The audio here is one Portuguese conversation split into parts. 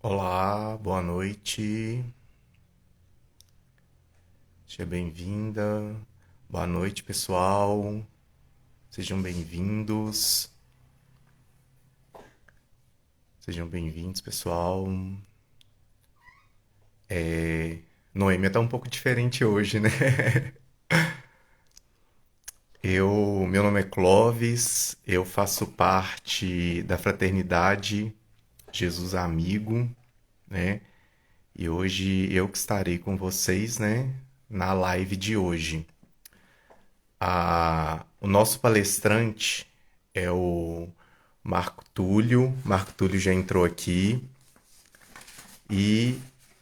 Olá, boa noite, seja bem-vinda. Boa noite, pessoal. Sejam bem-vindos. Sejam bem-vindos, pessoal. Noêmia tá um pouco diferente hoje, né? Meu nome é Clovis, eu faço parte da fraternidade Jesus Amigo, né? E hoje eu que estarei com vocês, né, na live de hoje. O nosso palestrante é o Marco Túlio. Marco Túlio já entrou aqui. E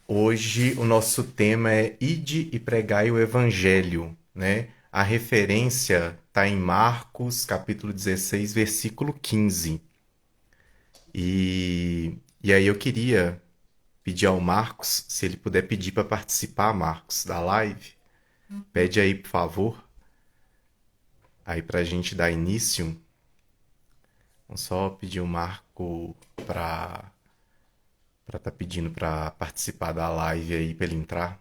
hoje o nosso tema é Ide e pregai o Evangelho, né? A referência está em Marcos, capítulo 16, versículo 15. E aí eu queria pedir ao Marcos, se ele puder pedir para participar, Marcos, da live. Pede aí, por favor, aí para a gente dar início. Vamos só pedir o Marco para tá pedindo para participar da live aí para ele entrar.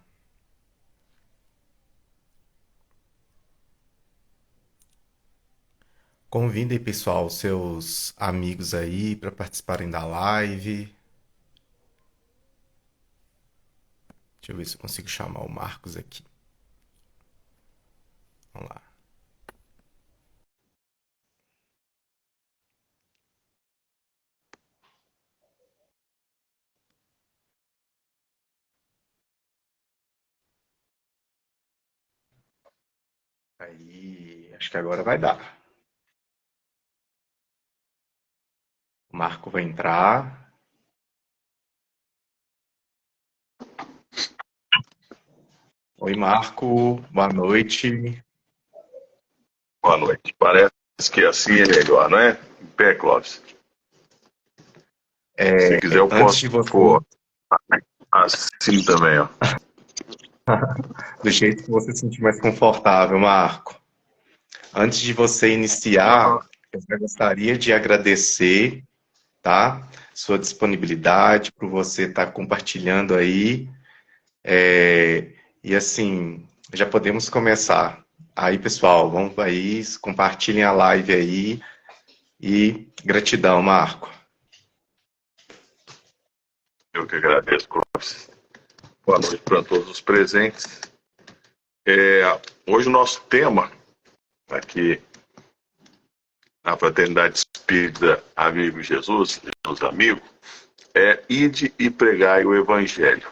Convidem, pessoal, seus amigos aí para participarem da live. Deixa eu ver se eu consigo chamar o Marcos aqui. Vamos lá. Aí, acho que agora vai dar. O Marco vai entrar. Oi, Marco. Boa noite. Boa noite. Parece que assim é melhor, não é? Em pé, Clóvis. Se quiser, eu Antes posso de você, pôr assim também, ó. do jeito que você se sentir mais confortável, Marco. Antes de você iniciar, Aham. eu já gostaria de agradecer, tá? Sua disponibilidade, por você estar compartilhando aí. E assim, já podemos começar. Aí, pessoal, vamos aí, compartilhem a live aí. E gratidão, Marco. Eu que agradeço, Clóvis. Boa noite para todos os presentes. Hoje o nosso tema aqui na Fraternidade Espírita Amigo Jesus, Jesus Amigo, é Ide e pregai o Evangelho.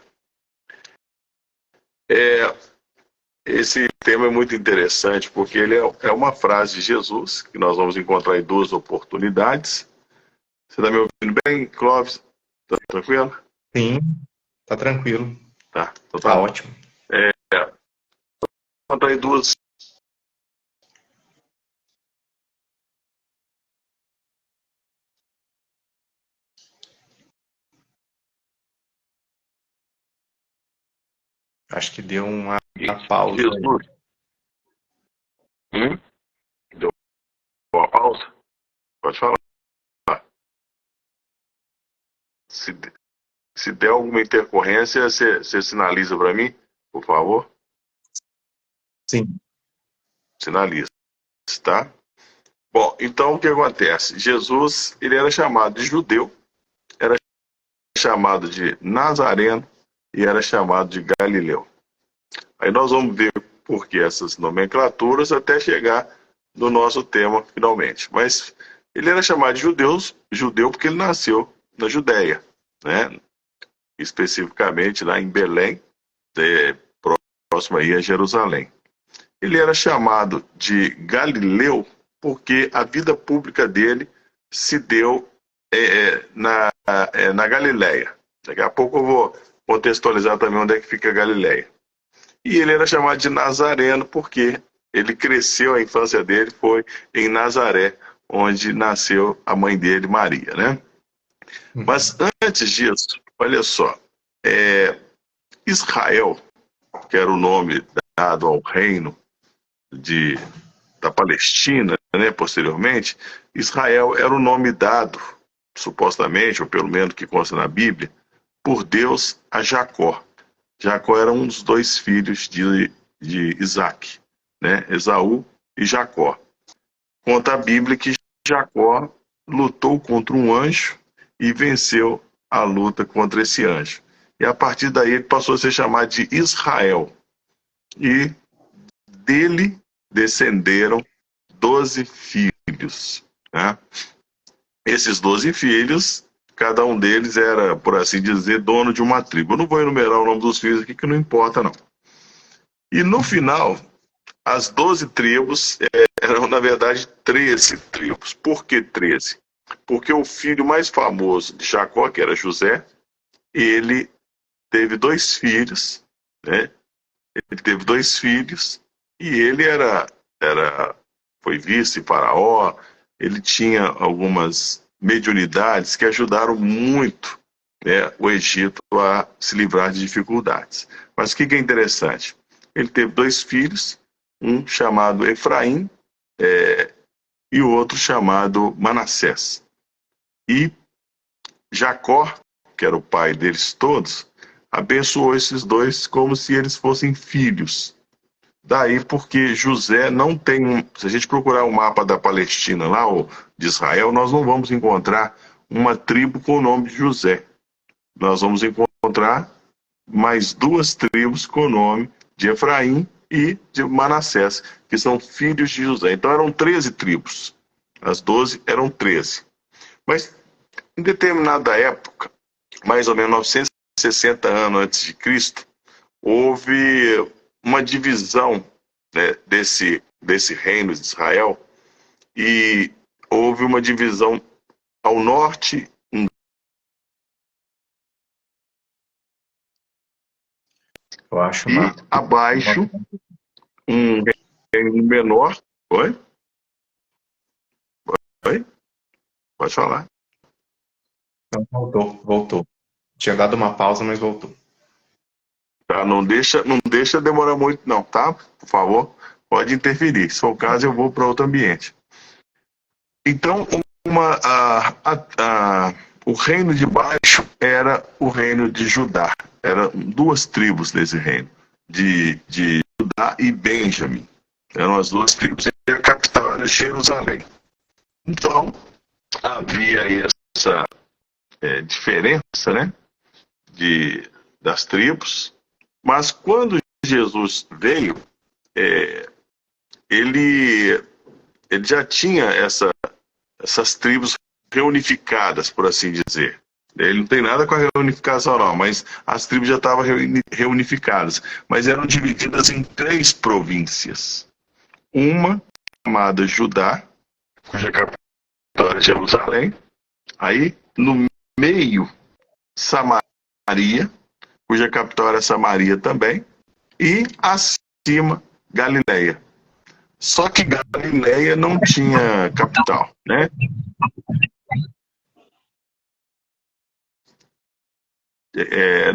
Esse tema é muito interessante porque ele é uma frase de Jesus que nós vamos encontrar em duas oportunidades. Você está me ouvindo bem, Clóvis? Tá tranquilo? Sim, tá tranquilo. Tá, então tá Tá bom. ótimo. Encontrar em duas. Acho que deu uma pausa aí. Jesus. Deu uma pausa? Pode falar. Se, se der alguma intercorrência, você sinaliza para mim, por favor? Sim. Sinaliza, tá? Bom, então o que acontece? Jesus, ele era chamado de judeu, era chamado de Nazareno e era chamado de Galileu. Aí nós vamos ver por que essas nomenclaturas até chegar no nosso tema finalmente. Mas ele era chamado de judeu porque ele nasceu na Judéia, né? Especificamente lá em Belém, próximo aí a Jerusalém. Ele era chamado de Galileu porque a vida pública dele se deu na Galileia. Daqui a pouco eu vou contextualizar também onde é que fica a Galileia. E ele era chamado de Nazareno porque ele cresceu, a infância dele foi em Nazaré, onde nasceu a mãe dele, Maria, né? Mas Uhum. antes disso, olha só, Israel, que era o nome dado ao reino de, da Palestina, né, posteriormente, Israel era o nome dado, supostamente, ou pelo menos que consta na Bíblia, por Deus a Jacó. Jacó era um dos dois filhos de Isaac, né? Esaú e Jacó. Conta a Bíblia que Jacó lutou contra um anjo e venceu a luta contra esse anjo. E a partir daí ele passou a ser chamado de Israel. E dele descenderam 12 filhos, né? Esses 12 filhos, cada um deles era, por assim dizer, dono de uma tribo. Eu não vou enumerar o nome dos filhos aqui, que não importa, não. E no final, as 12 tribos eram, na verdade, 13 tribos. Por que 13? Porque o filho mais famoso de Jacó, que era José, ele teve dois filhos, né? Ele teve dois filhos e ele foi vice-faraó. Ele tinha algumas mediunidades que ajudaram muito, né, o Egito a se livrar de dificuldades. Mas o que é interessante? Ele teve dois filhos, um chamado Efraim e o outro chamado Manassés. E Jacó, que era o pai deles todos, abençoou esses dois como se eles fossem filhos. Daí porque José não tem... Se a gente procurar o mapa da Palestina lá, ou de Israel, nós não vamos encontrar uma tribo com o nome de José. Nós vamos encontrar mais duas tribos com o nome de Efraim e de Manassés, que são filhos de José. Então eram 13 tribos. As 12 eram 13. Mas em determinada época, mais ou menos 960 anos antes de Cristo, houve uma divisão, né, desse reino de Israel, e houve uma divisão ao norte Eu acho e abaixo um reino menor. Oi? Oi? Pode falar. Não, voltou. Tinha dado uma pausa, mas voltou. Tá? Não deixa demorar muito não, tá? Por favor, pode interferir. Se for o caso, eu vou para outro ambiente. Então, o reino de baixo era o reino de Judá. Eram duas tribos nesse reino, de Judá e Benjamim. Eram as duas tribos. E a capital era Jerusalém. Então, havia essa diferença, né, das tribos. Mas quando Jesus veio, ele já tinha essas tribos reunificadas, por assim dizer. Ele não tem nada com a reunificação, não, mas as tribos já estavam reunificadas. Mas eram divididas em 3 províncias. Uma chamada Judá, cuja capital era Jerusalém. Aí, no meio, Samaria, cuja capital era Samaria também. E acima, Galileia. Só que Galileia não tinha capital, né?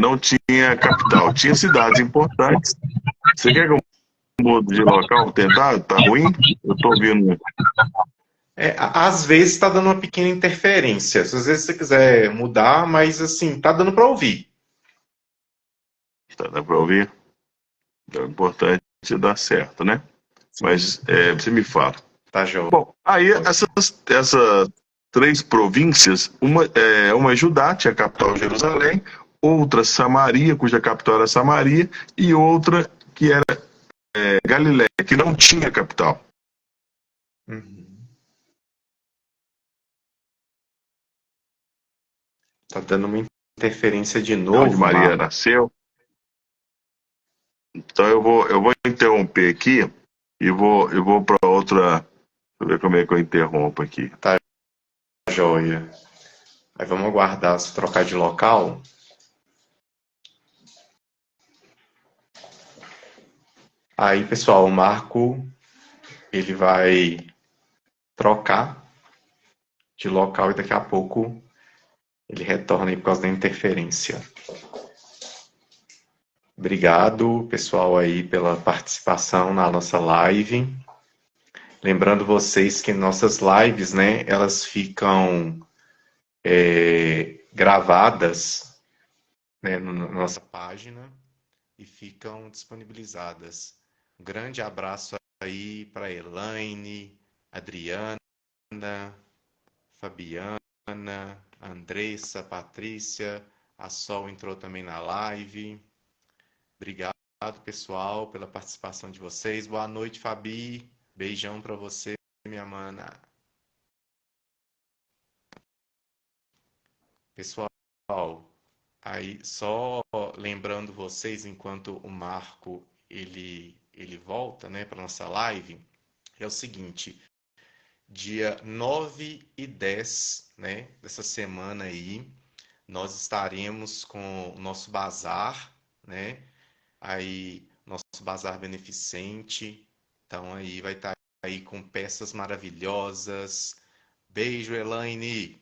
Não tinha capital. Tinha cidades importantes. Você quer que eu mude de local? Tentar? Tá ruim? Eu tô ouvindo. Às vezes está dando uma pequena interferência. Às vezes você quiser mudar, mas assim, tá dando para ouvir. Tá, dá para ouvir? É importante dar certo, né? Mas você me fala. Tá, João. Bom, aí essas 3 províncias, uma é Judá, tinha a capital Jerusalém, outra Samaria, cuja capital era Samaria, e outra que era Galileia, que não tinha capital. Tá dando uma interferência de novo. Onde Maria nasceu. Então eu vou interromper aqui e vou para outra. Deixa eu ver como é que eu interrompo aqui. Tá, joia. Aí vamos aguardar se trocar de local. Aí, pessoal, o Marco ele vai trocar de local e daqui a pouco ele retorna aí por causa da interferência. Obrigado, pessoal, aí pela participação na nossa live. Lembrando vocês que nossas lives, né, elas ficam gravadas né, na nossa página e ficam disponibilizadas. Um grande abraço aí para Elaine, Adriana, Fabiana, Andressa, Patrícia, a Sol entrou também na live. Obrigado, pessoal, pela participação de vocês. Boa noite, Fabi. Beijão para você, minha mana. Pessoal, aí só lembrando vocês, enquanto o Marco ele volta, né, para nossa live, é o seguinte: dia 9 e 10, né, dessa semana aí, nós estaremos com o nosso bazar, né? Aí, nosso bazar beneficente. Então aí vai estar aí com peças maravilhosas. Beijo, Elaine.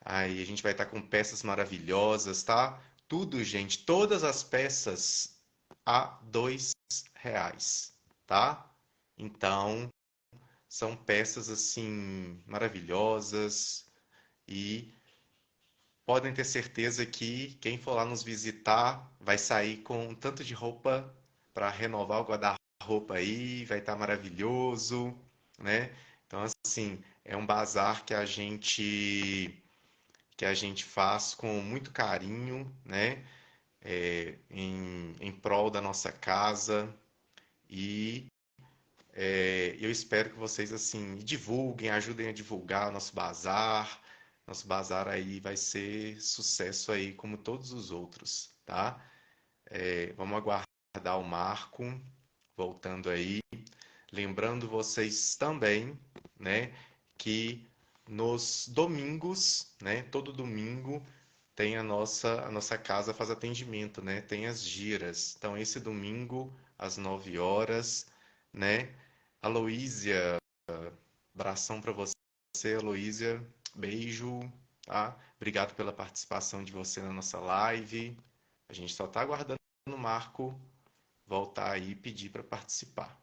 Aí a gente vai estar com peças maravilhosas, tá? Tudo, gente, todas as peças a R$ 2, tá? Então, são peças assim maravilhosas e podem ter certeza que quem for lá nos visitar vai sair com um tanto de roupa para renovar o guarda-roupa aí, vai estar maravilhoso, né? Então, assim, é um bazar que a gente faz com muito carinho, né? Em prol da nossa casa e eu espero que vocês assim divulguem, ajudem a divulgar o nosso bazar. Nosso bazar aí vai ser sucesso aí como todos os outros, tá? Vamos aguardar o Marco voltando aí. Lembrando vocês também, né, que nos domingos, né, todo domingo tem a nossa casa faz atendimento, né? Tem as giras. Então esse domingo às 9 horas, né? Aloísia, abração para você, Aloísia. Beijo, tá? Obrigado pela participação de você na nossa live. A gente só tá aguardando o Marco voltar aí e pedir para participar.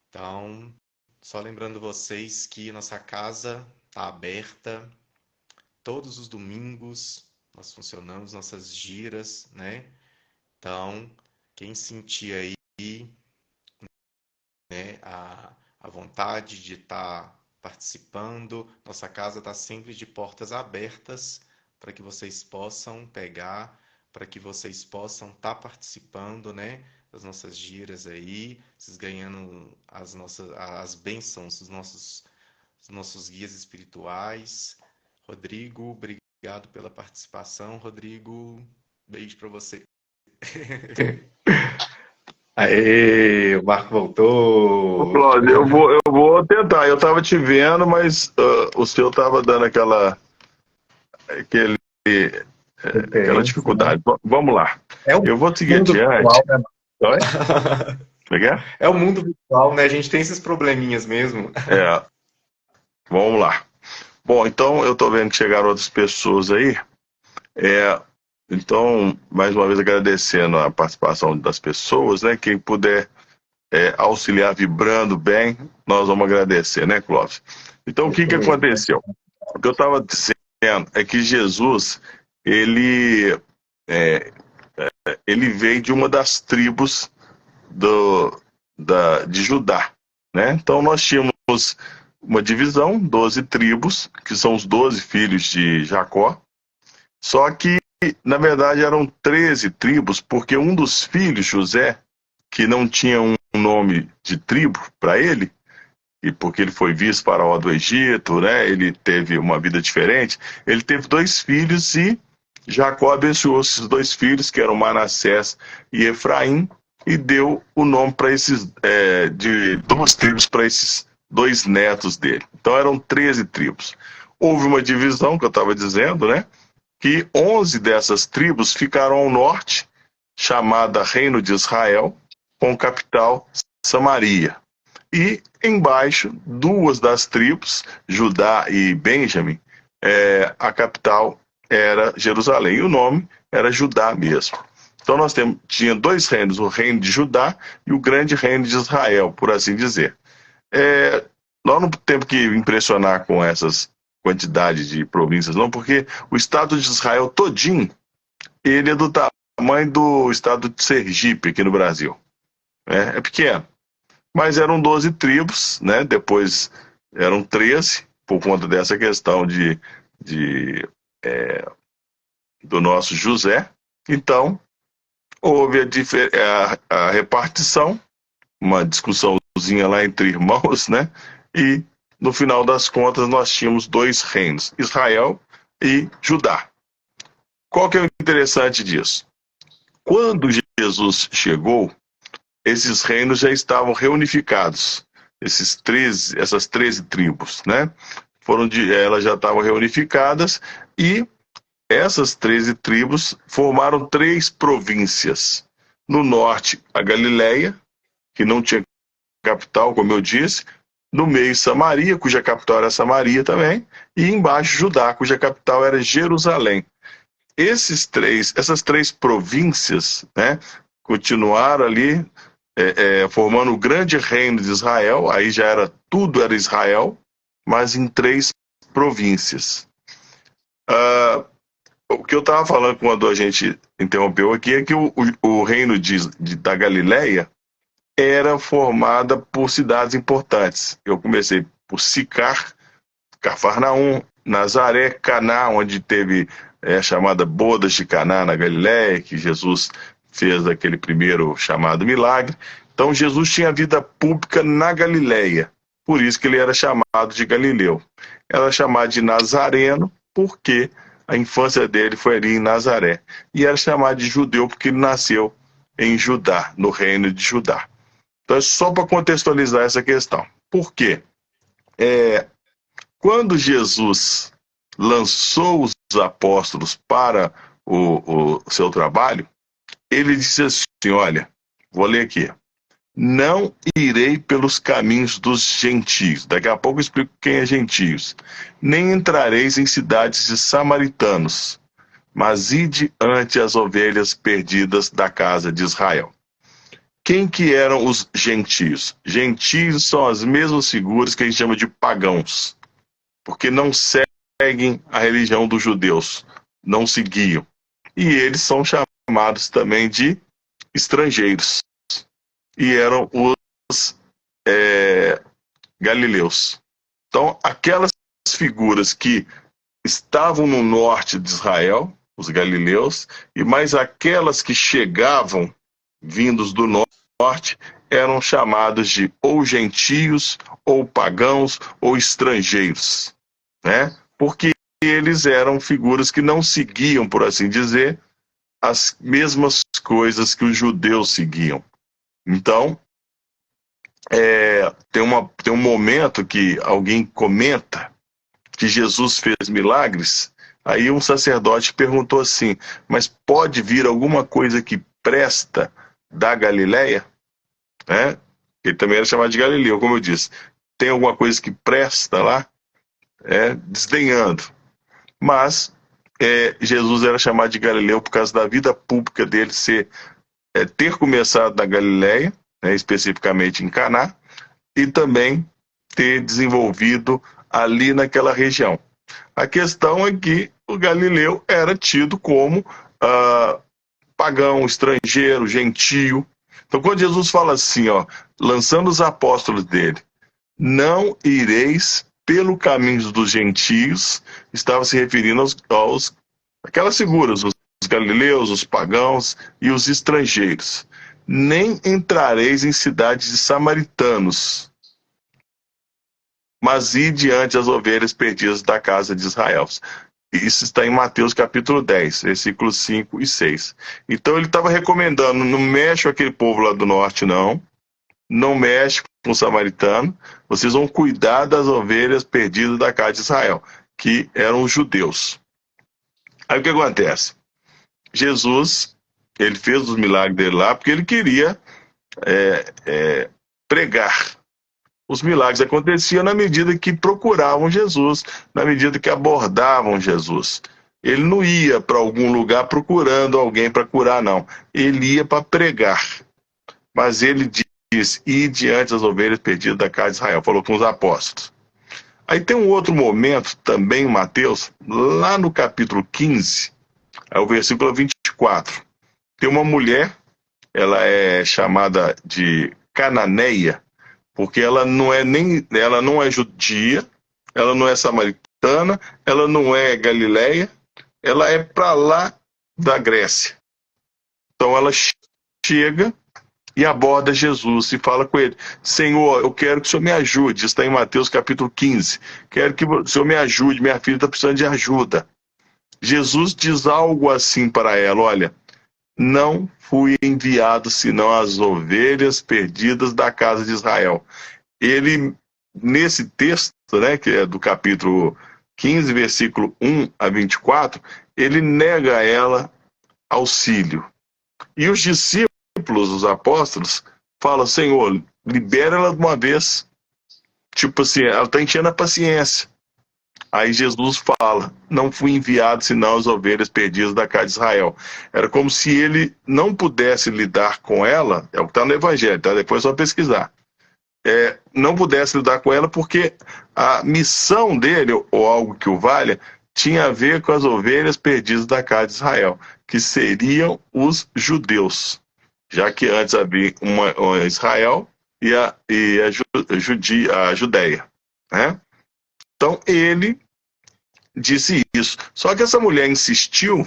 Então, só lembrando vocês que nossa casa está aberta todos os domingos. Nós funcionamos nossas giras, né? Então, quem sentir aí, né, a vontade de estar participando, nossa casa está sempre de portas abertas para que vocês possam pegar, para que vocês possam estar participando, né, das nossas giras aí, vocês ganhando as bênçãos dos nossos guias espirituais. Rodrigo, obrigado pela participação. Rodrigo, beijo para você. Aê, o Marco Ô, voltou. Cláudio, eu vou tentar. Eu tava te vendo, mas o seu tava dando aquele, aquela Interferência, né? dificuldade. Vamos lá. É o Eu vou seguir mundo adiante. virtual, né? Oi? Como é que é? É o mundo virtual, né? A gente tem esses probleminhas mesmo. É, vamos lá. Bom, então eu tô vendo que chegaram outras pessoas aí. É, então, mais uma vez agradecendo a participação das pessoas, né? Quem puder auxiliar vibrando bem, nós vamos agradecer, né, Clóvis? Então, o que Isso que mesmo. aconteceu? O que eu estava dizendo é que Jesus, ele, é, ele veio de uma das tribos de Judá, né? Então, nós tínhamos uma divisão, 12 tribos, que são os 12 filhos de Jacó, só que, na verdade, eram 13 tribos, porque um dos filhos, José, que não tinha um nome de tribo para ele, e porque ele foi vice-faraó do Egito, né? Ele teve uma vida diferente. Ele teve 2 filhos e Jacó abençoou esses 2 filhos, que eram Manassés e Efraim, e deu o nome para de 2 tribos para esses 2 netos dele. Então eram 13 tribos. Houve uma divisão, que eu estava dizendo, né? Que 11 dessas tribos ficaram ao norte, chamada Reino de Israel, com capital Samaria. E embaixo, 2 das tribos, Judá e Benjamim, a capital era Jerusalém. E o nome era Judá mesmo. Então nós tinha 2 reinos, o reino de Judá e o grande reino de Israel, por assim dizer. Nós não temos que impressionar com essas quantidade de províncias, não, porque o estado de Israel todinho, ele é do tamanho do estado de Sergipe aqui no Brasil. É pequeno. Mas eram 12 tribos, né? Depois eram 13, por conta dessa questão de do nosso José. Então, houve a repartição, uma discussãozinha lá entre irmãos, né? E, no final das contas, nós tínhamos 2 reinos, Israel e Judá. Qual que é o interessante disso? Quando Jesus chegou, esses reinos já estavam reunificados. Essas 13 tribos, né? Elas já estavam reunificadas e essas 13 tribos formaram 3 províncias. No norte, a Galileia, que não tinha capital, como eu disse. No meio, Samaria, cuja capital era Samaria também. E embaixo, Judá, cuja capital era Jerusalém. Essas 3 províncias, né, continuaram ali formando o grande reino de Israel. Aí tudo era Israel, mas em 3 províncias. O que eu estava falando quando a gente interrompeu aqui é que o reino da Galileia era formada por cidades importantes. Eu comecei por Sicar, Cafarnaum, Nazaré, Caná, onde teve a chamada Bodas de Caná na Galileia, que Jesus fez aquele primeiro chamado milagre. Então Jesus tinha vida pública na Galileia, por isso que ele era chamado de Galileu. Era chamado de Nazareno, porque a infância dele foi ali em Nazaré. E era chamado de judeu porque ele nasceu em Judá, no reino de Judá. Então é só para contextualizar essa questão. Por quê? Quando Jesus lançou os apóstolos para o seu trabalho, ele disse assim, olha, vou ler aqui. Não irei pelos caminhos dos gentios. Daqui a pouco eu explico quem é gentios. Nem entrareis em cidades de samaritanos, mas ide ante as ovelhas perdidas da casa de Israel. Quem que eram os gentios? Gentios são as mesmas figuras que a gente chama de pagãos, porque não seguem a religião dos judeus, não seguiam. E eles são chamados também de estrangeiros. E eram os galileus. Então, aquelas figuras que estavam no norte de Israel, os galileus, e mais aquelas que chegavam vindos do norte, eram chamados de ou gentios, ou pagãos, ou estrangeiros, né? Porque eles eram figuras que não seguiam, por assim dizer, as mesmas coisas que os judeus seguiam. Então, tem um momento que alguém comenta que Jesus fez milagres, aí um sacerdote perguntou assim, mas pode vir alguma coisa que presta da Galileia? Ele também era chamado de Galileu, como eu disse. Tem alguma coisa que presta lá? Desdenhando. Mas Jesus era chamado de Galileu por causa da vida pública dele ter começado na Galileia, especificamente em Caná, e também ter desenvolvido ali naquela região. A questão é que o Galileu era tido como pagão, estrangeiro, gentio. Então, quando Jesus fala assim, lançando os apóstolos dele, não ireis pelo caminho dos gentios, estava se referindo aquelas figuras, os galileus, os pagãos e os estrangeiros. Nem entrareis em cidades de samaritanos, mas ide diante as ovelhas perdidas da casa de Israel. Isso está em Mateus capítulo 10, versículos 5 e 6. Então ele estava recomendando, não mexe com aquele povo lá do norte, não mexe com o samaritano, vocês vão cuidar das ovelhas perdidas da casa de Israel, que eram os judeus. Aí o que acontece? Jesus, ele fez os milagres dele lá porque ele queria pregar. Os milagres aconteciam na medida que procuravam Jesus, na medida que abordavam Jesus. Ele não ia para algum lugar procurando alguém para curar, não. Ele ia para pregar. Mas ele diz, ide diante das ovelhas perdidas da casa de Israel. Falou com os apóstolos. Aí tem um outro momento também em Mateus, lá no capítulo 15, é o versículo 24. Tem uma mulher, ela é chamada de cananeia, porque ela não é judia, ela não é samaritana, ela não é galileia, ela é para lá da Grécia. Então ela chega e aborda Jesus e fala com ele: Senhor, eu quero que o Senhor me ajude. Isso está em Mateus capítulo 15. Quero que o Senhor me ajude, minha filha está precisando de ajuda. Jesus diz algo assim para ela: olha, não fui enviado senão as ovelhas perdidas da casa de Israel. Ele, nesse texto, né, que é do capítulo 15, versículo 1 a 24, ele nega a ela auxílio. E os discípulos, os apóstolos, falam: Senhor, libera ela de uma vez. Tipo assim, ela está enchendo a paciência. Aí Jesus fala: não fui enviado senão as ovelhas perdidas da casa de Israel. Era como se ele não pudesse lidar com ela, é o que está no Evangelho, tá? Depois é só pesquisar. Não pudesse lidar com ela porque a missão dele, ou algo que o valha, tinha a ver com as ovelhas perdidas da casa de Israel, que seriam os judeus, já que antes havia uma Israel e a Judéia, né? Então ele disse isso. Só que essa mulher insistiu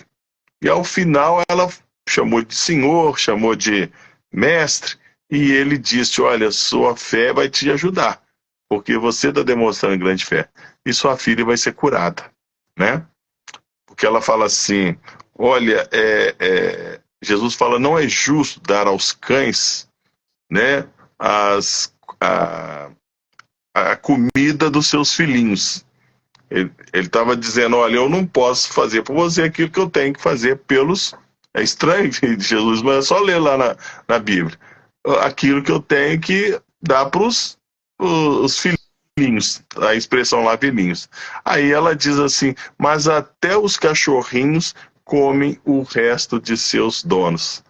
e ao final ela chamou de senhor, chamou de mestre, e ele disse: olha, sua fé vai te ajudar, porque você está demonstrando grande fé, e sua filha vai ser curada, né? Porque ela fala assim: olha, Jesus fala, não é justo dar aos cães, né, a comida dos seus filhinhos. Ele estava dizendo: olha, eu não posso fazer por você aquilo que eu tenho que fazer pelos... É estranho de Jesus, mas é só ler lá na Bíblia. Aquilo que eu tenho que dar para os filhinhos, a expressão lá, filhinhos. Aí ela diz assim: mas até os cachorrinhos comem o resto de seus donos.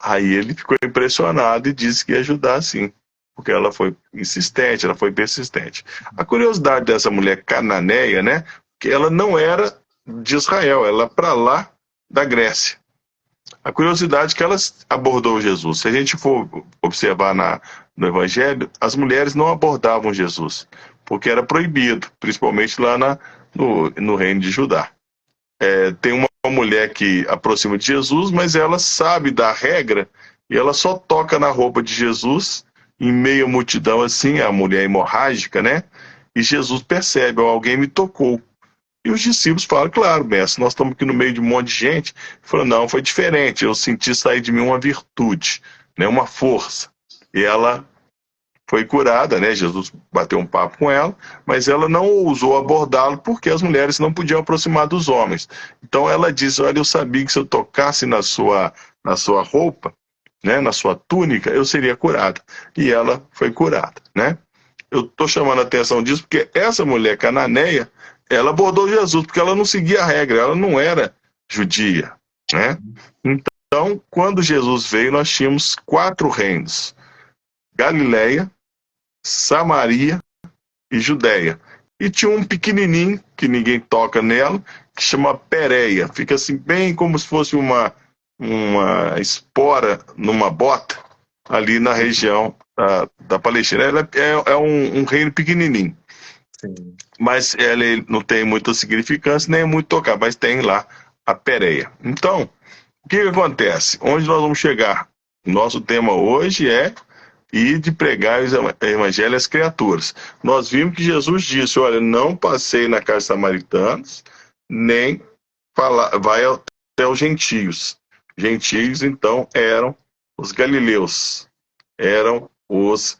Aí ele ficou impressionado e disse que ia ajudar sim, porque ela foi insistente, ela foi persistente. A curiosidade dessa mulher cananeia, né, que ela não era de Israel, ela para lá da Grécia. A curiosidade é que ela abordou Jesus. Se a gente for observar no Evangelho, as mulheres não abordavam Jesus, porque era proibido, principalmente lá no reino de Judá. Tem uma mulher que aproxima de Jesus, mas ela sabe da regra e ela só toca na roupa de Jesus, em meio à multidão assim, a mulher hemorrágica, né? E Jesus percebe: alguém me tocou. E os discípulos falam: claro, mestre, nós estamos aqui no meio de um monte de gente. Ele falou: não, foi diferente, eu senti sair de mim uma virtude, né? Uma força. E ela foi curada, né? Jesus bateu um papo com ela, mas ela não ousou abordá-lo porque as mulheres não podiam aproximar dos homens. Então ela disse: olha, eu sabia que se eu tocasse na sua roupa, né, na sua túnica, eu seria curada. E ela foi curada, né? Eu estou chamando a atenção disso porque essa mulher cananeia, ela abordou Jesus porque ela não seguia a regra, ela não era judia, né? Então, quando Jesus veio, nós tínhamos 4 reinos: Galileia, Samaria e Judéia. E tinha um pequenininho, que ninguém toca nela, que chama Pérea. Fica assim, bem como se fosse uma espora numa bota, ali na região da Palestina. Ela é um reino pequenininho. Sim. Mas ela não tem muita significância, nem é muito tocar, mas tem lá a Pérea. Então, o que acontece? Onde nós vamos chegar? Nosso tema hoje é ir de pregar o evangelho às criaturas. Nós vimos que Jesus disse: olha, não passei na casa dos samaritanos, nem vai até os gentios. Gentios, então, eram os galileus, eram os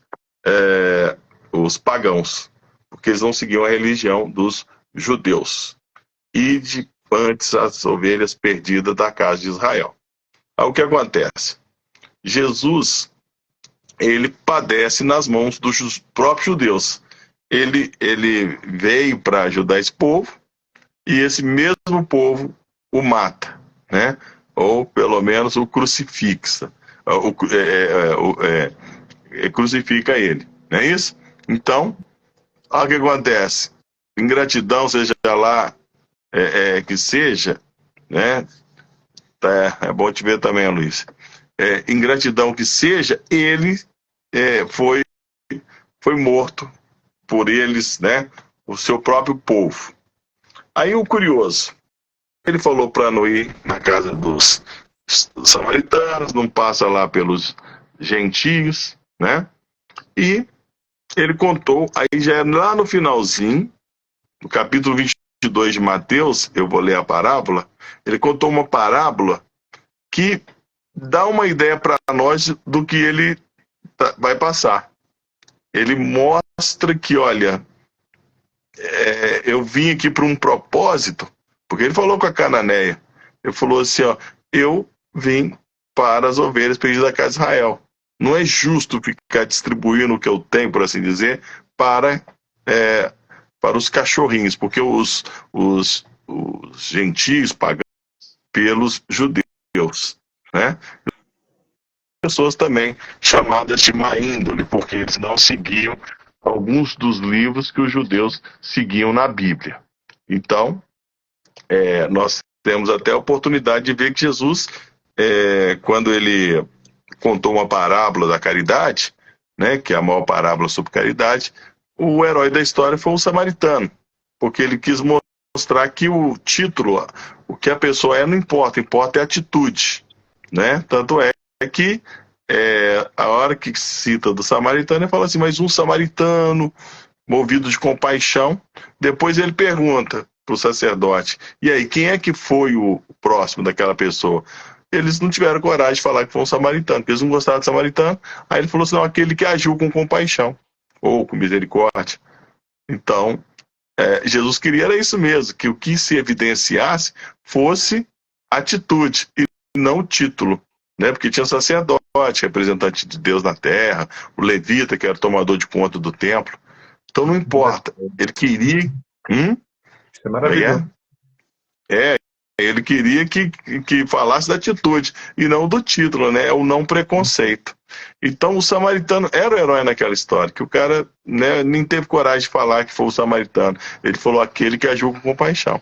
pagãos, porque eles não seguiam a religião dos judeus. E de antes as ovelhas perdidas da casa de Israel. Aí o que acontece? Jesus, ele padece nas mãos dos próprios judeus. Ele veio para ajudar esse povo, e esse mesmo povo o mata, né? Ou pelo menos o crucifixa, crucifica ele, não é isso? Então, olha o que acontece. Ingratidão, seja lá que seja, né? É bom te ver também, Luiz. Ingratidão que seja, ele foi morto por eles, né? O seu próprio povo. Aí o curioso, ele falou para não ir na casa dos samaritanos, não passa lá pelos gentios, né? E ele contou, aí já é lá no finalzinho, no capítulo 22 de Mateus, eu vou ler a parábola, ele contou uma parábola que dá uma ideia para nós do que ele vai passar. Ele mostra que, olha, eu vim aqui para um propósito, porque ele falou com a cananeia, ele falou assim, ó, eu vim para as ovelhas perdidas da casa de Israel. Não é justo ficar distribuindo o que eu tenho, por assim dizer, para os cachorrinhos, porque os gentios pagam pelos judeus, né? Pessoas também chamadas de má índole, porque eles não seguiam alguns dos livros que os judeus seguiam na Bíblia. Então, nós temos até a oportunidade de ver que Jesus, quando ele contou uma parábola da caridade, né, que é a maior parábola sobre caridade, o herói da história foi um samaritano, porque ele quis mostrar que o título, o que a pessoa não importa, importa é a atitude, né? Tanto é que a hora que cita do samaritano, ele fala assim, mas um samaritano movido de compaixão, depois ele pergunta para o sacerdote, e aí, quem é que foi o próximo daquela pessoa? Eles não tiveram coragem de falar que foi um samaritano, porque eles não gostaram de samaritano, aí ele falou assim, não, aquele que agiu com compaixão, ou com misericórdia. Então, Jesus queria era isso mesmo, que o que se evidenciasse fosse atitude e não o título, né? Porque tinha sacerdote, representante de Deus na terra, o levita, que era tomador de conta do templo. Então não importa, ele queria... Isso é maravilhoso. Ele queria que falasse da atitude e não do título, né? É o não preconceito. Então o samaritano era o herói naquela história, que o cara, né, nem teve coragem de falar que foi o samaritano. Ele falou aquele que agiu com compaixão.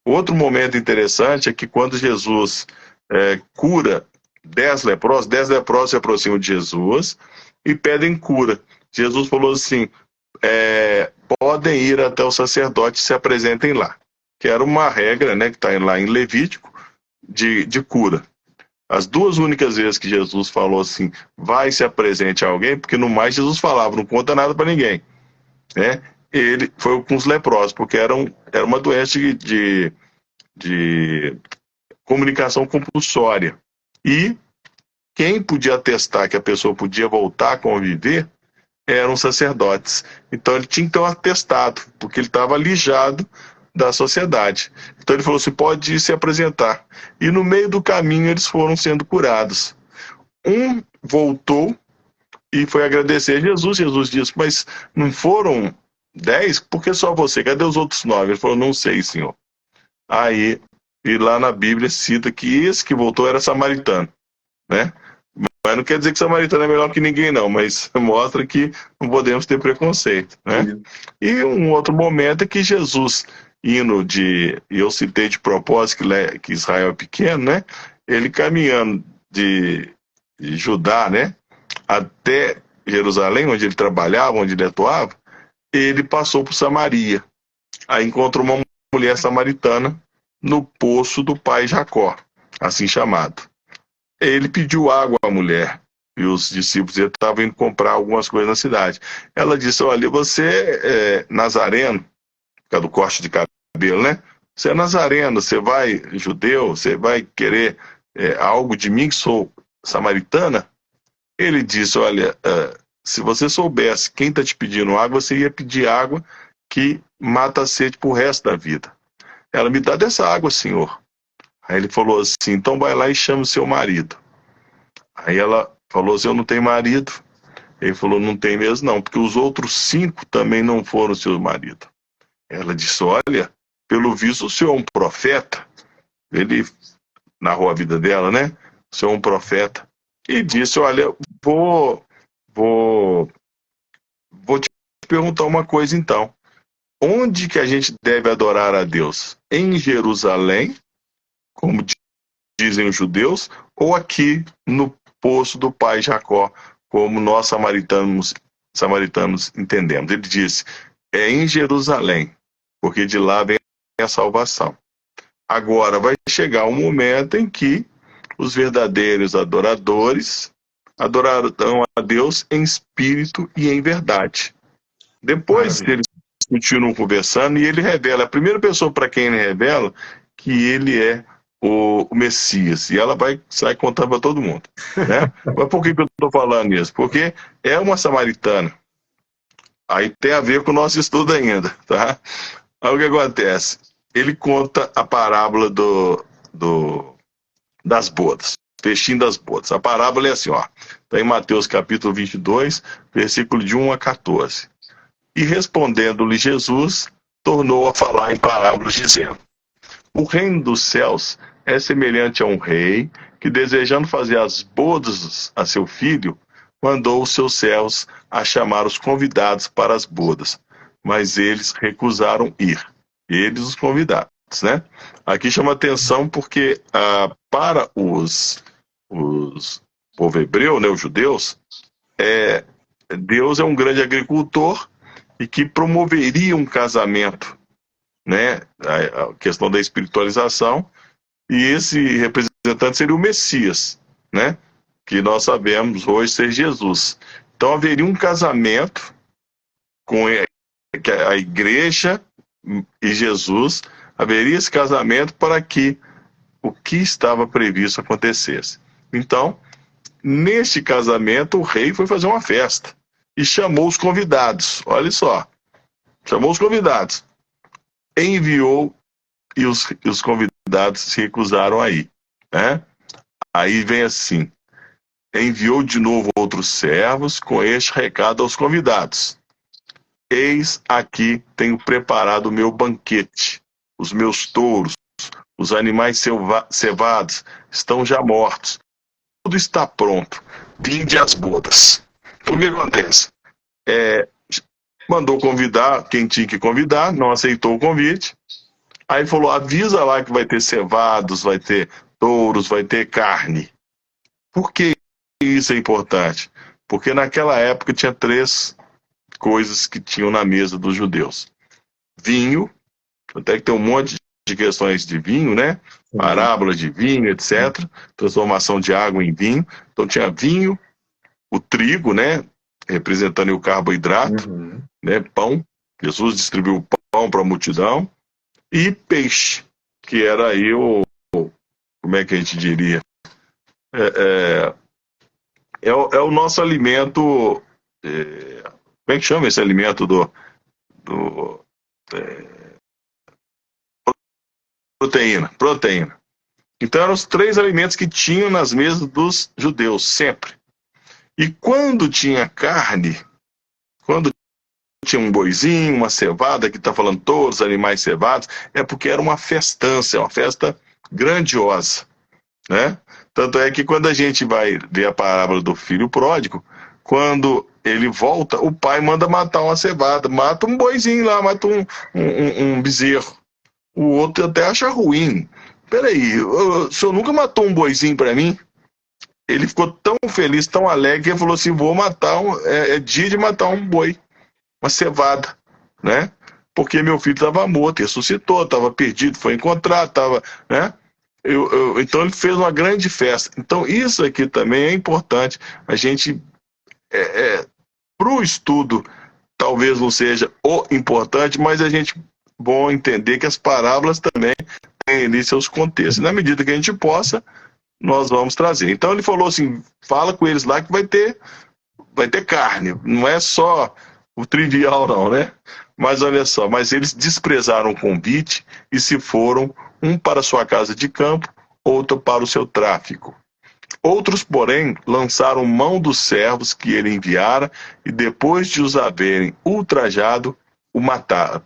Outro momento interessante é que quando Jesus cura 10 leprosos se aproximam de Jesus e pedem cura. Jesus falou assim, podem ir até o sacerdote e se apresentem lá. Que era uma regra, né, que está lá em Levítico, de cura. As duas únicas vezes que Jesus falou assim, vai se apresente a alguém, porque no mais Jesus falava, não conta nada para ninguém, né? Ele foi com os leprosos, porque era uma doença de comunicação compulsória. E quem podia atestar que a pessoa podia voltar a conviver eram sacerdotes. Então ele tinha que ter um atestado, porque ele estava alijado da sociedade. Então ele falou assim, pode ir se apresentar. E no meio do caminho eles foram sendo curados. Um voltou e foi agradecer a Jesus. Jesus disse, mas não foram 10? Por que só você? Cadê os outros 9? Ele falou, não sei, Senhor. Aí, e lá na Bíblia cita que esse que voltou era samaritano, né? Mas não quer dizer que samaritano é melhor que ninguém, não, mas mostra que não podemos ter preconceito, né? E um outro momento é que Jesus, e eu citei de propósito que Israel é pequeno, né? Ele caminhando de Judá, né? Até Jerusalém, onde ele trabalhava, onde ele atuava, ele passou por Samaria. Aí encontrou uma mulher samaritana no poço do pai Jacó, assim chamado. Ele pediu água à mulher e os discípulos estavam indo comprar algumas coisas na cidade. Ela disse, olha, você é nazareno, por causa do corte de cabelo, né? Você é nazareno, você vai judeu, você vai querer algo de mim que sou samaritana? Ele disse, olha, se você soubesse quem está te pedindo água, você ia pedir água que mata a sede pro resto da vida. Ela, me dá dessa água, Senhor. Aí ele falou assim, então vai lá e chama o seu marido. Aí ela falou assim, eu não tenho marido. Ele falou, não tem mesmo não, porque os outros 5 também não foram seu marido. Ela disse, olha, pelo visto o senhor é um profeta. Ele narrou a vida dela, né? O senhor é um profeta. E disse, olha, vou te perguntar uma coisa então. Onde que a gente deve adorar a Deus? Em Jerusalém, como dizem os judeus, ou aqui no poço do pai Jacó, como nós samaritanos entendemos? Ele disse, é em Jerusalém, porque de lá vem a salvação. Agora vai chegar um momento em que os verdadeiros adoradores adorarão a Deus em espírito e em verdade. Depois eles continuam conversando e ele revela, a primeira pessoa para quem ele revela, que ele é o Messias. E ela vai sair contando para todo mundo. Né? Mas por que eu estou falando isso? Porque é uma samaritana. Aí tem a ver com o nosso estudo ainda. Tá? Aí o que acontece? Ele conta a parábola das bodas, festim das bodas. A parábola é assim, ó. Está em Mateus capítulo 22, versículo de 1 a 14. E respondendo-lhe Jesus, tornou a falar em parábolas, dizendo: o reino dos céus é semelhante a um rei que, desejando fazer as bodas a seu filho, mandou os seus servos a chamar os convidados para as bodas, mas eles recusaram ir. Eles, os convidados, né? Aqui chama atenção porque para os povo hebreu, né, os judeus, Deus é um grande agricultor e que promoveria um casamento, né? A questão da espiritualização, e esse representante seria o Messias, né? Que nós sabemos hoje ser Jesus. Então haveria um casamento com a igreja e Jesus, haveria esse casamento para que o que estava previsto acontecesse. Então, neste casamento, o rei foi fazer uma festa e chamou os convidados. Olha só, chamou os convidados, enviou e os convidados se recusaram a ir, né? Aí vem assim: enviou de novo outros servos com este recado aos convidados: eis aqui tenho preparado o meu banquete, os meus touros, os animais cevados estão já mortos, tudo está pronto, vinde às bodas. O que acontece? Mandou convidar quem tinha que convidar, não aceitou o convite. Aí falou, avisa lá que vai ter cevados, vai ter touros, vai ter carne. Por que isso é importante? Porque naquela época tinha 3 coisas que tinham na mesa dos judeus. Vinho, até que tem um monte de questões de vinho, né? Parábolas de vinho, etc. Transformação de água em vinho. Então tinha vinho, o trigo, né? Representando o carboidrato, né? Pão. Jesus distribuiu pão para a multidão. E peixe, que era aí como é que a gente diria? É o nosso alimento. Como é que chama esse alimento proteína. Então eram os 3 alimentos que tinham nas mesas dos judeus, sempre. E quando tinha carne, quando tinha um boizinho, uma cevada, que está falando todos os animais cevados, é porque era uma festança, uma festa grandiosa, né? Tanto é que quando a gente vai ver a parábola do filho pródigo, quando ele volta, o pai manda matar uma cevada, mata um boizinho lá, mata um bezerro. O outro até acha ruim. Peraí, o senhor nunca matou um boizinho para mim? Ele ficou tão feliz, tão alegre, que ele falou assim, vou matar, é dia de matar um boi, uma cevada, né? Porque meu filho estava morto, ressuscitou, estava perdido, foi encontrado, estava, né? Então ele fez uma grande festa. Então isso aqui também é importante. A gente, para o estudo, talvez não seja o importante, mas a gente bom entender que as parábolas também têm ali seus contextos. Na medida que a gente possa, nós vamos trazer. Então ele falou assim, fala com eles lá que vai ter carne. Não é só o trivial não, né? Mas olha só, mas eles desprezaram o convite e se foram, um para sua casa de campo, outro para o seu tráfico. Outros, porém, lançaram mão dos servos que ele enviara e depois de os haverem ultrajado,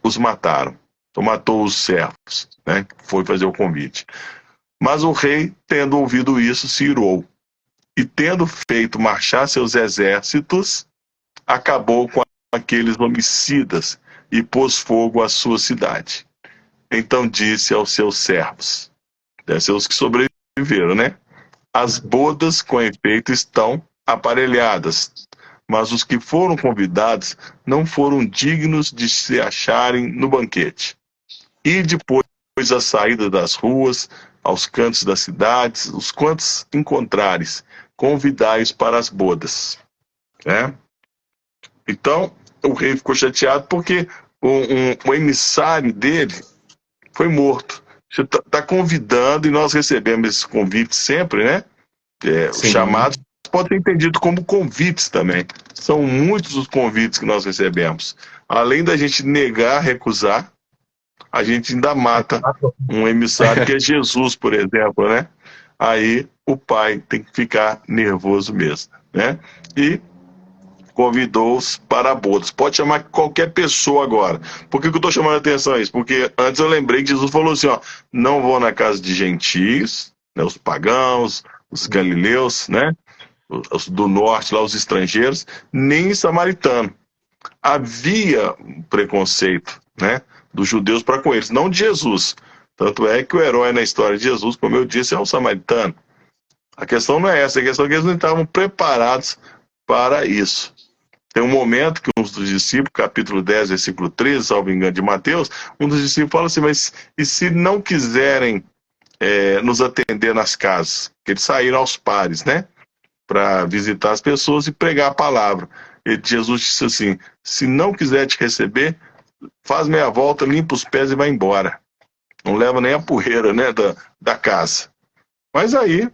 os mataram. Então matou os servos, né? Foi fazer o convite. Mas o rei, tendo ouvido isso, se irou. E tendo feito marchar seus exércitos, acabou com aqueles homicidas e pôs fogo à sua cidade. Então disse aos seus servos, deve ser os que sobreviveram, né? As bodas, com efeito, estão aparelhadas, mas os que foram convidados não foram dignos de se acharem no banquete. E depois a saída das ruas, aos cantos das cidades, os quantos encontrares, convidai-os para as bodas. Né? Então, o rei ficou chateado porque o emissário dele foi morto. Você está convidando, e nós recebemos esses convites sempre, né? Os chamados podem ser entendidos como convites também. São muitos os convites que nós recebemos. Além da gente negar, recusar, a gente ainda mata um emissário que é Jesus, por exemplo, né? Aí o pai tem que ficar nervoso mesmo, né? E convidou-os para bodas. Pode chamar qualquer pessoa agora. Por que eu estou chamando a atenção a isso? Porque antes eu lembrei que Jesus falou assim, ó, não vão na casa de gentios, né, os pagãos, os galileus, né, os do norte, lá os estrangeiros, nem samaritano. Havia um preconceito, né, dos judeus para com eles, não de Jesus. Tanto é que o herói na história de Jesus, como eu disse, é um samaritano. A questão não é essa, a questão é que eles não estavam preparados para isso. Tem um momento que um dos discípulos, capítulo 10, versículo 13, salvo engano, de Mateus, um dos discípulos fala assim, mas e se não quiserem nos atender nas casas? Porque eles saíram aos pares, né? Para visitar as pessoas e pregar a palavra. E Jesus disse assim, se não quiser te receber, faz meia volta, limpa os pés e vai embora. Não leva nem a poeira, né, da casa. Mas aí,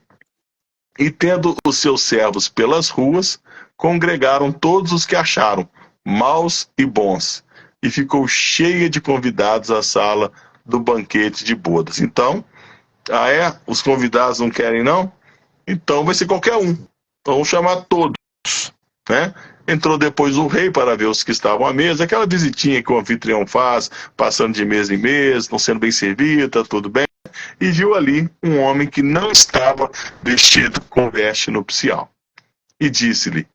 e tendo os seus servos pelas ruas, congregaram todos os que acharam, maus e bons, e ficou cheia de convidados a sala do banquete de bodas. Então, os convidados não querem não? Então vai ser qualquer um. Então vamos chamar todos, né? Entrou depois o rei para ver os que estavam à mesa, aquela visitinha que o anfitrião faz, passando de mesa em mesa, estão sendo bem servidos, tá tudo bem, e viu ali um homem que não estava vestido com veste nupcial. E disse-lhe,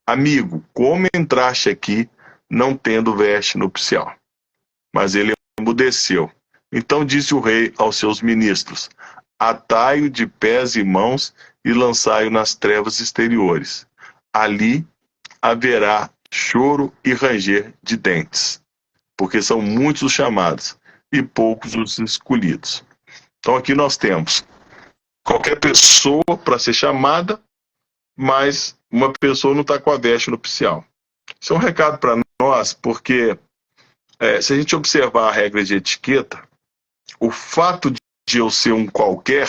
amigo, como entraste aqui não tendo veste nupcial? Mas ele emudeceu. Então disse o rei aos seus ministros, atai-o de pés e mãos e lançai-o nas trevas exteriores. Ali haverá choro e ranger de dentes, porque são muitos os chamados e poucos os escolhidos. Então aqui nós temos qualquer pessoa para ser chamada, mas uma pessoa não está com a veste nupcial. Isso é um recado para nós, porque se a gente observar a regra de etiqueta, o fato de eu ser um qualquer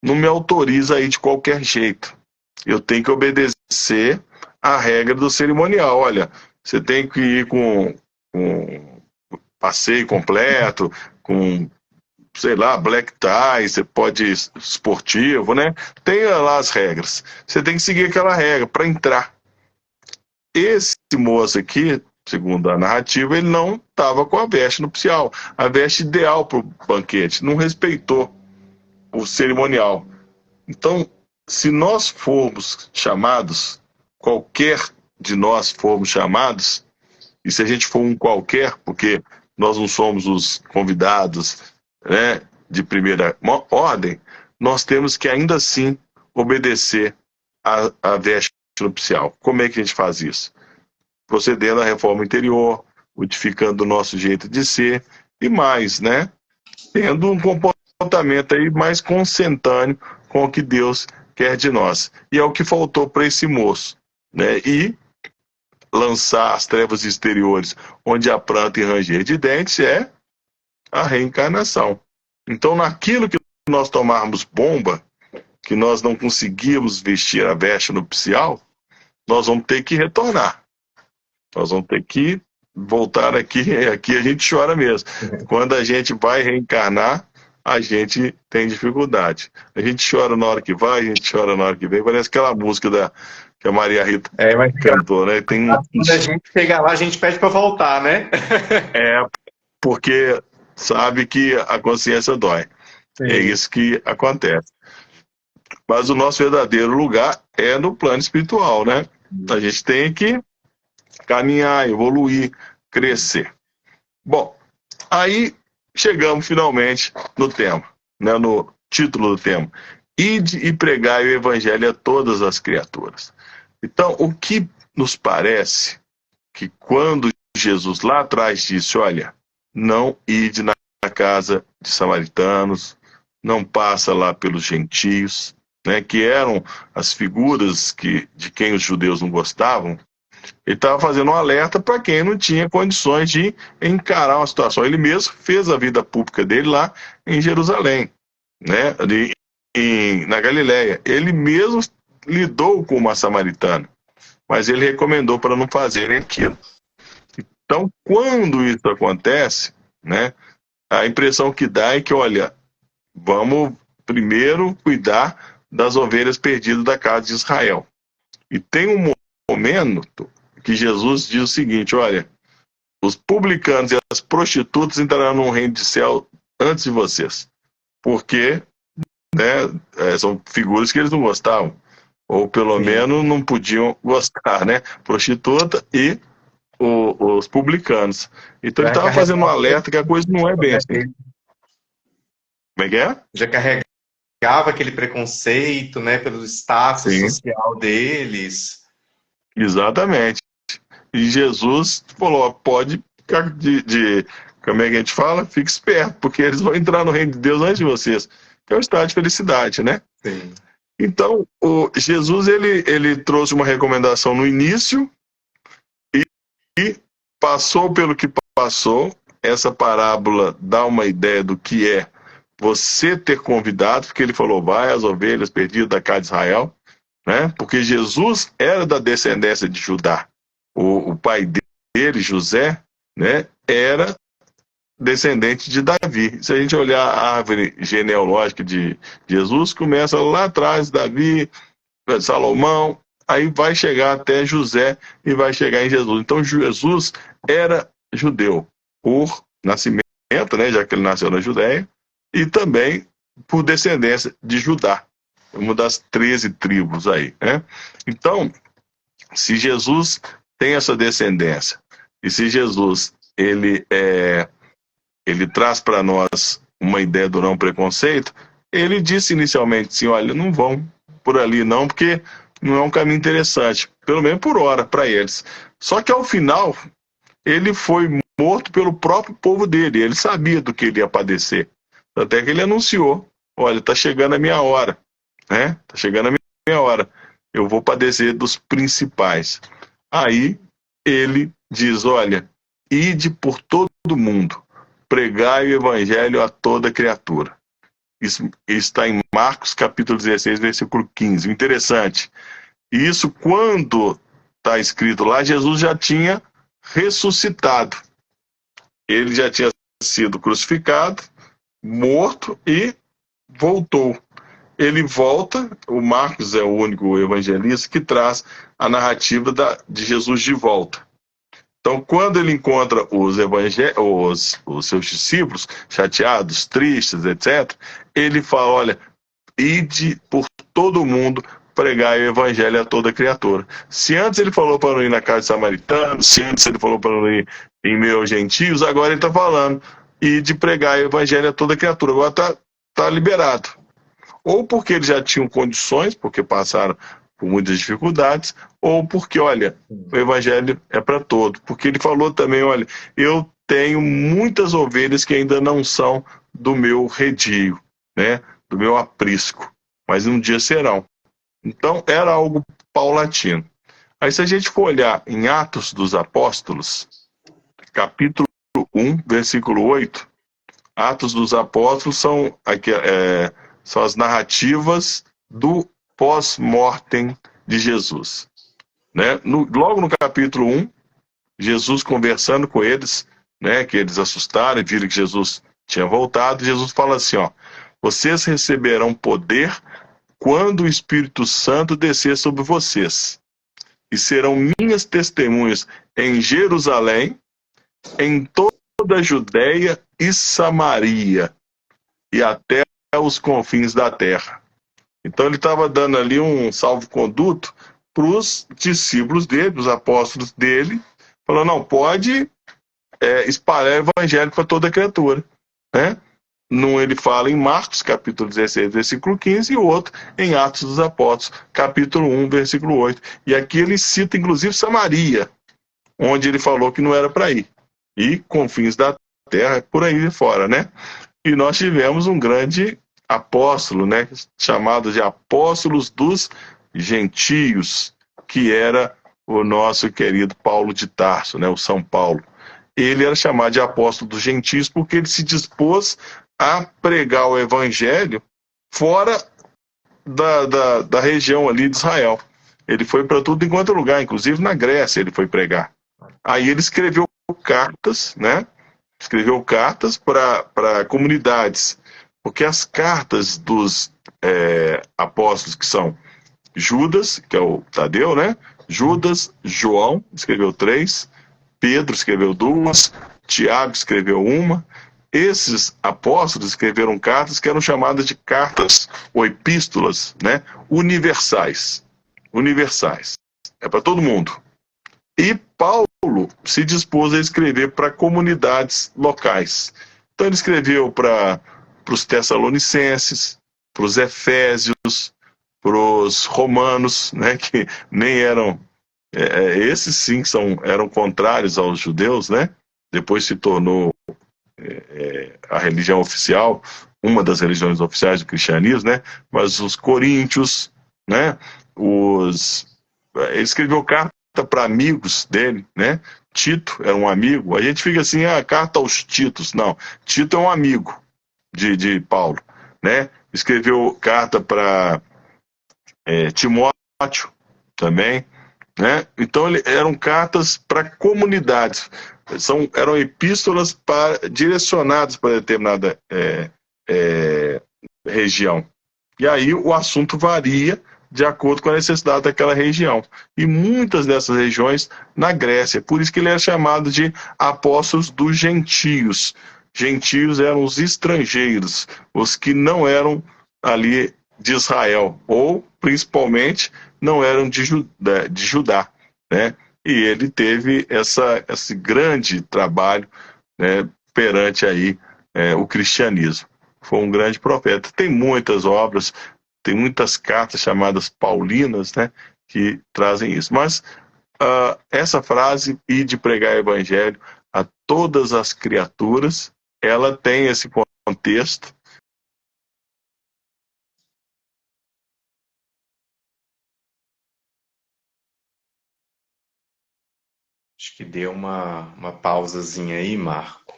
não me autoriza a ir de qualquer jeito. Eu tenho que obedecer a regra do cerimonial. Olha, você tem que ir com passeio completo, com, sei lá, black tie, você pode ir esportivo, né? Tem lá as regras. Você tem que seguir aquela regra para entrar. Esse moço aqui, segundo a narrativa, ele não estava com a veste nupcial, a veste ideal para o banquete, não respeitou o cerimonial. Então, se nós formos chamados, qualquer de nós formos chamados, e se a gente for um qualquer, porque nós não somos os convidados, né, de primeira ordem, nós temos que ainda assim obedecer a veste nupcial. Como é que a gente faz isso? Procedendo à reforma interior, modificando o nosso jeito de ser e mais, né? Tendo um comportamento aí mais consentâneo com o que Deus quer de nós. E é o que faltou para esse moço, né? E lançar as trevas exteriores, onde há pranto e ranger de dentes, é a reencarnação. Então, naquilo que nós tomarmos bomba, que nós não conseguimos vestir a veste nupcial, nós vamos ter que retornar. Nós vamos ter que voltar aqui. Aqui a gente chora mesmo. Quando a gente vai reencarnar, a gente tem dificuldade. A gente chora na hora que vai, a gente chora na hora que vem. Parece aquela música que a Maria Rita cantou, né? Quando a gente chegar lá, a gente pede para voltar, né? Porque sabe que a consciência dói. Sim. É isso que acontece. Mas o nosso verdadeiro lugar é no plano espiritual, né? A gente tem que caminhar, evoluir, crescer. Bom, aí chegamos finalmente no tema, né, no título do tema. Ide e pregai o evangelho a todas as criaturas. Então, o que nos parece que quando Jesus lá atrás disse, olha, não ide na casa de samaritanos, não passa lá pelos gentios, né, que eram as figuras de quem os judeus não gostavam, ele estava fazendo um alerta para quem não tinha condições de encarar uma situação. Ele mesmo fez a vida pública dele lá em Jerusalém, né, na Galileia. Ele mesmo lidou com uma samaritana, mas ele recomendou para não fazerem aquilo. Então, quando isso acontece, né, a impressão que dá é que, olha, vamos primeiro cuidar das ovelhas perdidas da casa de Israel. E tem um momento que Jesus diz o seguinte, olha, os publicanos e as prostitutas entrarão no reino de céu antes de vocês, porque, né, são figuras que eles não gostavam, ou pelo menos não podiam gostar, né, prostituta e os publicanos. Então ele estava fazendo um alerta que a coisa não é bem assim. Como é que é? Já carregava aquele preconceito, né, pelo status social deles. Exatamente. E Jesus falou, ó, pode ficar como é que a gente fala? Fique esperto, porque eles vão entrar no reino de Deus antes de vocês, que é o estado de felicidade, né? Sim. Então, Jesus, ele trouxe uma recomendação no início e passou pelo que passou. Essa parábola dá uma ideia do que é você ter convidado, porque ele falou, vai as ovelhas perdidas da casa de Israel, né? Porque Jesus era da descendência de Judá. O pai dele, José, né, era descendente de Davi. Se a gente olhar a árvore genealógica de Jesus, começa lá atrás, Davi, Salomão, aí vai chegar até José e vai chegar em Jesus. Então Jesus era judeu por nascimento, né, já que ele nasceu na Judéia, e também por descendência de Judá, uma das 13 tribos aí, né? Então, se Jesus tem essa descendência, e se Jesus ele traz para nós uma ideia do não preconceito, ele disse inicialmente assim, olha, não vão por ali não, porque não é um caminho interessante, pelo menos por hora, para eles. Só que ao final, ele foi morto pelo próprio povo dele, ele sabia do que ele ia padecer. Até que ele anunciou, olha, está chegando a minha hora, né? Está chegando a minha hora, eu vou padecer dos principais. Aí ele diz, olha, ide por todo mundo, pregai o evangelho a toda criatura. Isso está em Marcos capítulo 16, versículo 15. Interessante. E isso, quando está escrito lá, Jesus já tinha ressuscitado. Ele já tinha sido crucificado, morto e voltou. Ele volta, o Marcos é o único evangelista que traz a narrativa de Jesus de volta. Então, quando ele encontra os seus discípulos chateados, tristes, etc., ele fala, olha, ide por todo mundo, pregar o evangelho a toda criatura. Se antes ele falou para não ir na casa de samaritanos, se antes ele falou para não ir em meio aos gentios, agora ele está falando, ide pregar o evangelho a toda criatura. Agora está liberado. Ou porque eles já tinham condições, porque passaram por muitas dificuldades, ou porque, olha, o evangelho é para todo. Porque ele falou também, olha, eu tenho muitas ovelhas que ainda não são do meu redil, né, do meu aprisco, mas um dia serão. Então, era algo paulatino. Aí, se a gente for olhar em Atos dos Apóstolos, capítulo 1, versículo 8, Atos dos Apóstolos são as narrativas do pós-mortem de Jesus. Né? Logo no capítulo 1, Jesus conversando com eles, né, que eles assustaram e viram que Jesus tinha voltado, Jesus fala assim, ó, vocês receberão poder quando o Espírito Santo descer sobre vocês, e serão minhas testemunhas em Jerusalém, em toda a Judéia e Samaria, e até os confins da terra. Então ele estava dando ali um salvo-conduto para os discípulos dele, os apóstolos dele, falando, não, pode espalhar o evangelho para toda criatura, né? Um ele fala em Marcos, capítulo 16, versículo 15, e o outro em Atos dos Apóstolos, capítulo 1, versículo 8. E aqui ele cita, inclusive, Samaria, onde ele falou que não era para ir. E confins da terra, por aí fora, né? E nós tivemos um grande apóstolo, né? Chamado de apóstolos dos gentios, que era o nosso querido Paulo de Tarso, né? O São Paulo. Ele era chamado de apóstolo dos gentios porque ele se dispôs a pregar o evangelho fora da região ali de Israel. Ele foi para tudo enquanto lugar, inclusive na Grécia ele foi pregar. Aí ele escreveu cartas, né? Escreveu cartas para comunidades, porque as cartas dos apóstolos, que são Judas, que é o Tadeu, né? Judas, João, escreveu 3, Pedro escreveu 2, Tiago escreveu 1. Esses apóstolos escreveram cartas que eram chamadas de cartas ou epístolas, né? Universais. Universais. É para todo mundo. E Paulo se dispôs a escrever para comunidades locais. Então ele escreveu para os Tessalonicenses, para os Efésios, para os Romanos, né? Que nem eram... esses sim eram contrários aos judeus, né? Depois se tornou a religião oficial, uma das religiões oficiais do cristianismo, né? Mas os coríntios, né? Ele escreveu carta para amigos dele, né? Tito era um amigo. A gente fica assim, carta aos Titos. Não, Tito é um amigo de Paulo, né? Escreveu carta para Timóteo também, né? Então eram cartas para comunidades, eram epístolas direcionadas para determinada região. E aí o assunto varia de acordo com a necessidade daquela região. E muitas dessas regiões na Grécia. Por isso que ele é chamado de apóstolos dos gentios. Gentios eram os estrangeiros, os que não eram ali de Israel, ou principalmente não eram de Judá, né? E ele teve esse grande trabalho, né, perante aí o cristianismo. Foi um grande profeta. Tem muitas obras, tem muitas cartas chamadas paulinas, né, que trazem isso. Mas essa frase, e de pregar o evangelho a todas as criaturas, ela tem esse contexto. Acho que deu uma pausazinha aí, Marco.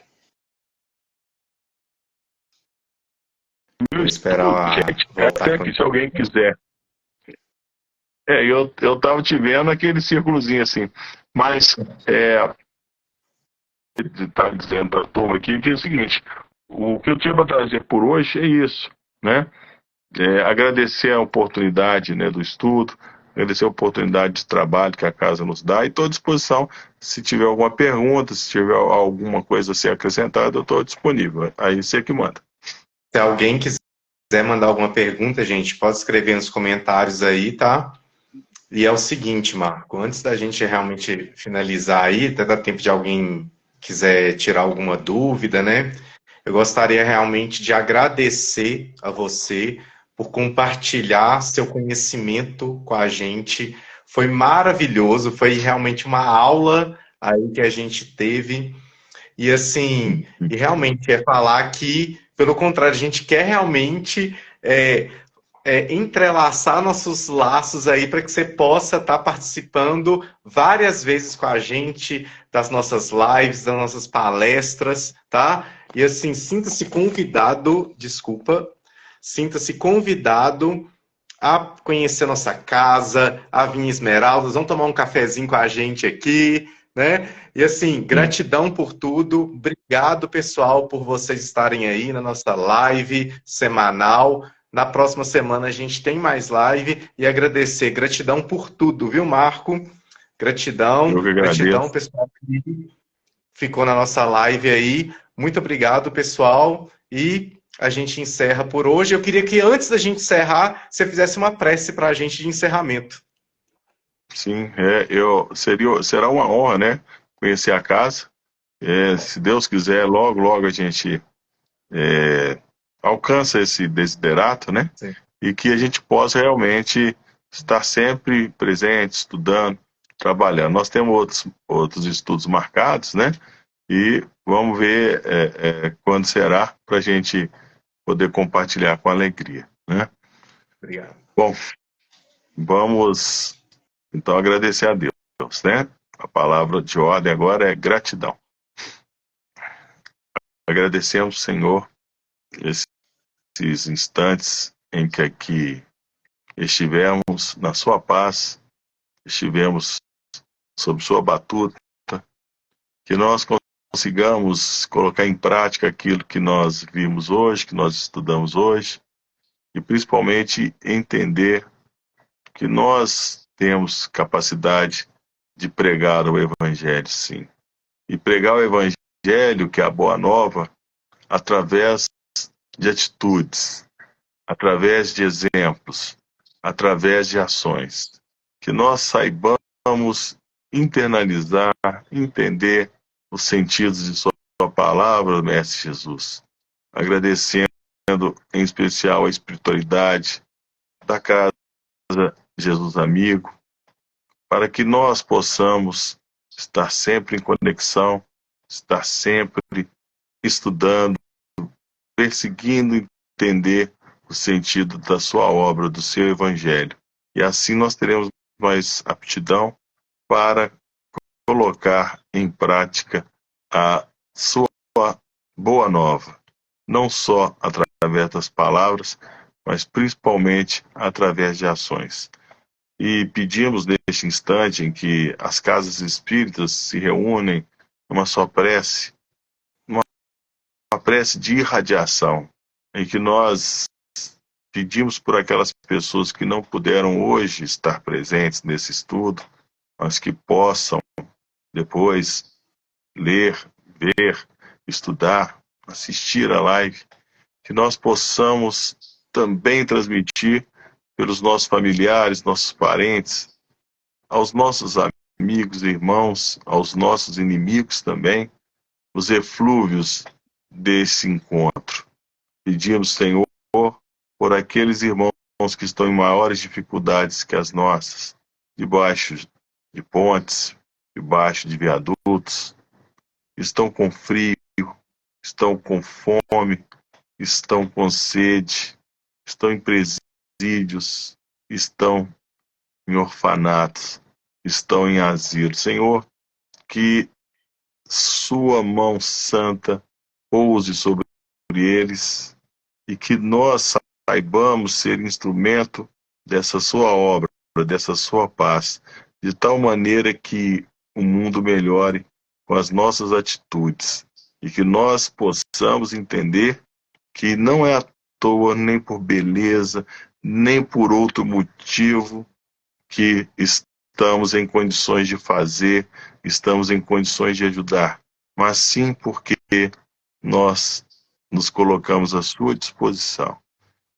Vou esperar voltar. Até que se alguém quiser. Eu estava te vendo aquele círculozinho assim. Mas está dizendo para a turma aqui que é o seguinte: o que eu tinha para trazer por hoje é isso, né? Agradecer a oportunidade, né, do estudo, agradecer a oportunidade de trabalho que a casa nos dá, e estou à disposição. Se tiver alguma pergunta, se tiver alguma coisa a ser acrescentada, eu estou disponível. Aí você que manda. Se alguém quiser mandar alguma pergunta, gente, pode escrever nos comentários aí, tá? E é o seguinte, Marco, antes da gente realmente finalizar aí, até dá tempo de alguém quiser tirar alguma dúvida, né? Eu gostaria realmente de agradecer a você por compartilhar seu conhecimento com a gente. Foi maravilhoso, foi realmente uma aula aí que a gente teve. E assim, e realmente é falar que, pelo contrário, a gente quer realmente entrelaçar nossos laços aí para que você possa estar participando várias vezes com a gente das nossas lives, das nossas palestras, tá? E assim, sinta-se convidado a conhecer nossa casa, a vir em Esmeraldas, vamos tomar um cafezinho com a gente aqui, né? E assim, gratidão por tudo, obrigado pessoal por vocês estarem aí na nossa live semanal. Na próxima semana a gente tem mais live e agradecer, gratidão por tudo, viu, Marco? Gratidão pessoal que ficou na nossa live aí. Muito obrigado, pessoal, e a gente encerra por hoje. Eu queria que antes da gente encerrar, você fizesse uma prece para a gente de encerramento. sim. Será uma honra, né? Conhecer a casa. Se Deus quiser, logo, logo a gente alcança esse desiderato, né? Sim. E que a gente possa realmente estar sempre presente, estudando, trabalhando. Nós temos outros estudos marcados, né? E vamos ver quando será para a gente poder compartilhar com alegria, né? Obrigado. Bom, vamos então agradecer a Deus, né? A palavra de ordem agora é gratidão. Agradecemos, Senhor, esses instantes em que aqui estivemos na sua paz, estivemos sob sua batuta, que nós consigamos colocar em prática aquilo que nós vimos hoje, que nós estudamos hoje, e principalmente entender que nós temos capacidade de pregar o Evangelho, sim. E pregar o Evangelho, que é a boa nova, através de atitudes, através de exemplos, através de ações. Que nós saibamos internalizar, entender os sentidos de sua palavra, Mestre Jesus. Agradecendo em especial a espiritualidade da casa Jesus Amigo, para que nós possamos estar sempre em conexão, estar sempre estudando, perseguindo entender o sentido da sua obra, do seu evangelho. E assim nós teremos mais aptidão para colocar em prática a sua boa nova, não só através das palavras, mas principalmente através de ações. E pedimos neste instante em que as casas espíritas se reúnem numa só prece, uma prece de irradiação, em que nós pedimos por aquelas pessoas que não puderam hoje estar presentes nesse estudo, mas que possam depois ler, ver, estudar, assistir a live, que nós possamos também transmitir pelos nossos familiares, nossos parentes, aos nossos amigos, irmãos, aos nossos inimigos também, os eflúvios desse encontro. Pedimos, Senhor, por aqueles irmãos que estão em maiores dificuldades que as nossas, debaixo de pontes, debaixo de viadutos, estão com frio, estão com fome, estão com sede, estão em presídios, estão em orfanatos, estão em asilo. Senhor, que sua mão santa pouse sobre eles e que nós saibamos ser instrumento dessa sua obra, dessa sua paz, de tal maneira que o mundo melhore com as nossas atitudes e que nós possamos entender que não é à toa, nem por beleza, nem por outro motivo que estamos em condições de fazer, estamos em condições de ajudar, mas sim porque nós nos colocamos à sua disposição.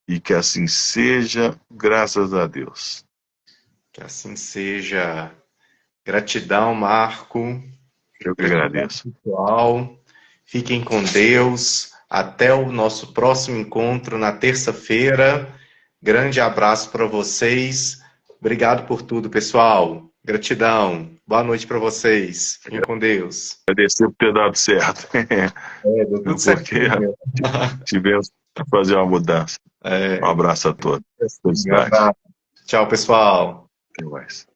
E que assim seja, graças a Deus. Que assim seja. Gratidão, Marco. Eu que agradeço. Pessoal, fiquem com Deus. Até o nosso próximo encontro na terça-feira. Grande abraço para vocês. Obrigado por tudo, pessoal. Gratidão. Boa noite para vocês. Fiquem com Deus. Agradecer por ter dado certo. Deu tudo certo. Porque tivemos que fazer uma mudança. Um abraço a todos. Um abraço. Tchau, pessoal. Até mais.